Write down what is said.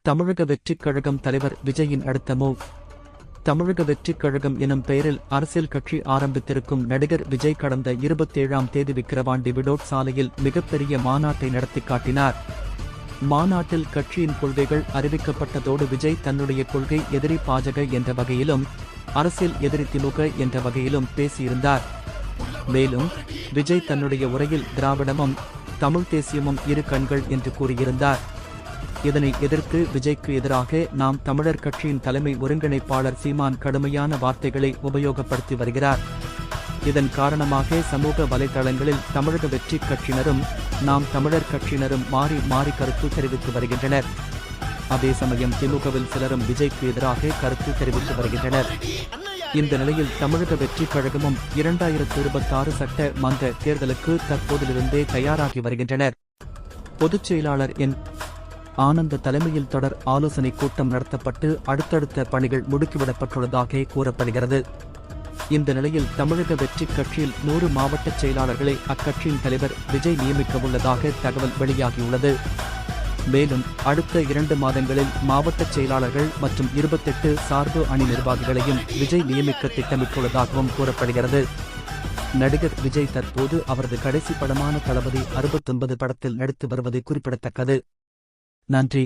தமிழக வெற்றிக் கழகம் தலைவர் விஜயின் அடுத்த மூவ். தமிழக வெற்றிக் கழகம் எனும் பெயரில் அரசியல் கட்சி ஆரம்பித்திருக்கும் நடிகர் விஜய் கடந்த 27ஆம் தேதி விக்கிரவாண்டி விடோட் சாலையில் மிகப்பெரிய மாநாட்டை நடத்தி காட்டினார். மாநாட்டில் கட்சியின் கொள்கைகள் அறிவிக்கப்பட்டதோடு விஜய் தன்னுடைய கொள்கை எதிரி பாஜக என்ற வகையிலும் அரசியல் எதிரி திமுக என்ற வகையிலும் பேசியிருந்தார். மேலும் விஜய் தன்னுடைய உரையில் திராவிடமும் தமிழ் தேசியமும் இரு கண்கள் என்று கூறியிருந்தார். இதனை எதிர்த்து விஜய்க்கு எதிராக நாம் தமிழர் கட்சியின் தலைமை ஒருங்கிணைப்பாளர் சீமான் கடுமையான வார்த்தைகளை உபயோகப்படுத்தி வருகிறார். இதன் காரணமாக சமூக வலைதளங்களில் தமிழக வெற்றிக் கட்சியினரும் நாம் தமிழர் கட்சியினரும் மாறி மாறி கருத்து தெரிவித்து வருகின்றனர். அதே சமயம் திமுகவில் சிலரும் விஜய்க்கு எதிராக கருத்து தெரிவித்து வருகின்றனர். இந்த நிலையில் தமிழக வெற்றிக் கழகமும் 2026 சட்ட மன்ற தேர்தலுக்கு தற்போதிலிருந்தே தயாராகி வருகின்றனர். பொதுச் செயலாளர் என். ஆனந்த தலைமையில் தொடர் ஆலோசனை கூட்டம் நடத்தப்பட்டு அடுத்தடுத்த பணிகள் முடுக்கிவிடப்பட்டுள்ளதாக கூறப்படுகிறது. இந்த நிலையில் தமிழக வெற்றிக் கட்சியில் 100 மாவட்ட செயலாளர்களை அக்கட்சியின் தலைவர் விஜய் நியமிக்கவுள்ளதாக தகவல் வெளியாகியுள்ளது. மேலும் அடுத்த 2 மாதங்களில் மாவட்ட செயலாளர்கள் மற்றும் 28 சார்பு அணி நிர்வாகிகளையும் விஜய் நியமிக்க திட்டமிட்டுள்ளதாகவும் கூறப்படுகிறது. நடிகர் விஜய் தற்போது அவரது கடைசி படமான தளபதி 69 படத்தில் நடித்து வருவது குறிப்பிடத்தக்கது. நன்றி.